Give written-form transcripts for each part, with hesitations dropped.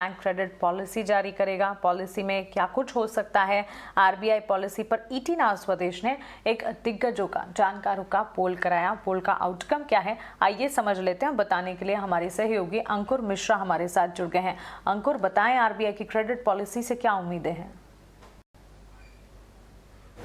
Bank credit policy जारी करेगा। Policy में क्या कुछ हो सकता है। आरबीआई पॉलिसी पर ईटी नाउ स्वदेश ने एक दिग्गजों का, जानकारों का पोल कराया। पोल का आउटकम क्या है, आइए समझ लेते हैं। बताने के लिए हमारे सहयोगी अंकुर मिश्रा हमारे साथ जुड़ गए हैं। अंकुर, बताएं आरबीआई की क्रेडिट पॉलिसी से क्या उम्मीदें हैं।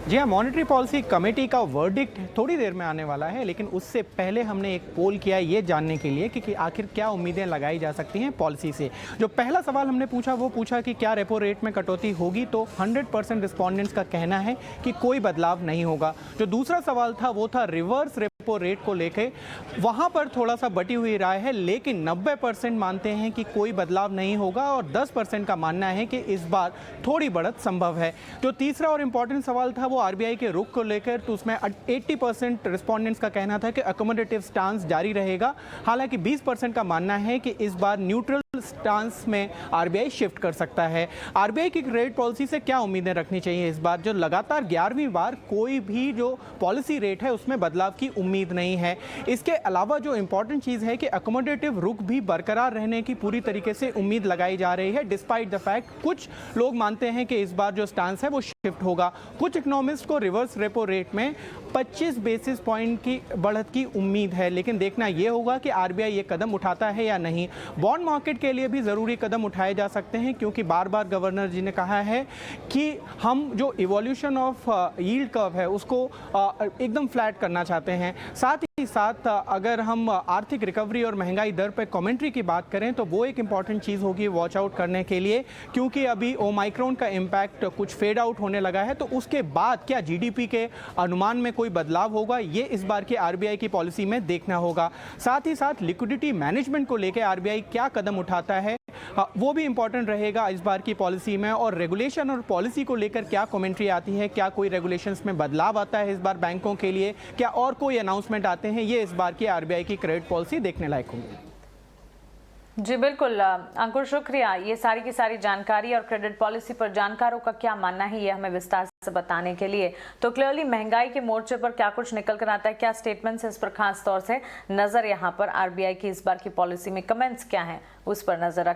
जी हाँ, मॉनेटरी पॉलिसी कमेटी का वर्डिक्ट थोड़ी देर में आने वाला है, लेकिन उससे पहले हमने एक पोल किया ये जानने के लिए कि आखिर क्या उम्मीदें लगाई जा सकती हैं पॉलिसी से। जो पहला सवाल हमने पूछा वो पूछा कि क्या रेपो रेट में कटौती होगी, तो 100% रिस्पॉन्डेंट्स का कहना है कि कोई बदलाव नहीं होगा। जो दूसरा सवाल था वो था रिवर्स रेपो रेट को लेकर, वहाँ पर थोड़ा सा बटी हुई राय है, लेकिन 90% मानते हैं कि कोई बदलाव नहीं होगा और 10% का मानना है कि इस बार थोड़ी बढ़त संभव है। जो तीसरा और इम्पॉर्टेंट सवाल था वो आरबीआई के रुख को लेकर, तो उसमें 80% रिस्पोंडेंट्स का कहना था कि अकोमोडेटिव स्टांस जारी रहेगा। हालांकि 20% का मानना है कि इस बार न्यूट्रल स्टांस में आरबीआई शिफ्ट कर सकता है। आरबीआई की क्रेडिट पॉलिसी से क्या उम्मीदें रखनी चाहिए इस बार, जो लगातार 11वीं बार कोई भी जो पॉलिसी रेट है उसमें बदलाव की उम्मीद नहीं है। इसके अलावा जो इंपॉर्टेंट चीज़ है कि अकोमोडेटिव रुख भी बरकरार रहने की पूरी तरीके से उम्मीद लगाई जा रही है, डिस्पाइट द फैक्ट कुछ लोग मानते हैं कि इस बार जो स्टांस है वो शिफ्ट होगा। कुछ इकोनॉमिस्ट को रिवर्स रेपो रेट में 25 बेसिस पॉइंट की बढ़त की उम्मीद है, लेकिन देखना यह होगा कि आरबीआई ये कदम उठाता है या नहीं। बॉन्ड मार्केट के लिए भी ज़रूरी कदम उठाए जा सकते हैं, क्योंकि बार बार गवर्नर जी ने कहा है कि हम जो इवोल्यूशन ऑफ यील्ड कर्व है उसको एकदम फ्लैट करना चाहते हैं। साथ ही साथ अगर हम आर्थिक रिकवरी और महंगाई दर पर कमेंट्री की बात करें तो वो एक इंपॉर्टेंट चीज़ होगी वॉच आउट करने के लिए, क्योंकि अभी ओमाइक्रॉन का इम्पैक्ट कुछ फेड आउट होने लगा है। तो उसके बाद क्या जीडीपी के अनुमान में कोई बदलाव होगा, ये इस बार की आरबीआई की पॉलिसी में देखना होगा। साथ ही साथ लिक्विडिटी मैनेजमेंट को लेकर आरबीआई क्या कदम उठाता है वो भी इंपॉर्टेंट रहेगा इस बार की पॉलिसी में। और रेगुलेशन और पॉलिसी को लेकर क्या कमेंट्री आती है, क्या कोई रेगुलेशंस में बदलाव आता है इस बार बैंकों के लिए, क्या और कोई अनाउंसमेंट आते हैं, ये इस बार की आरबीआई की क्रेडिट पॉलिसी देखने लायक होंगी। जी बिल्कुल अंकुर, शुक्रिया ये सारी की सारी जानकारी और क्रेडिट पॉलिसी पर जानकारों का क्या मानना है ये हमें विस्तार से बताने के लिए। तो क्लियरली महंगाई के मोर्चे पर क्या कुछ निकल कर आता है, क्या स्टेटमेंट्स है, इस पर खास तौर से नजर यहाँ पर आरबीआई की इस बार की पॉलिसी में कमेंट्स क्या हैं उस पर नजर रख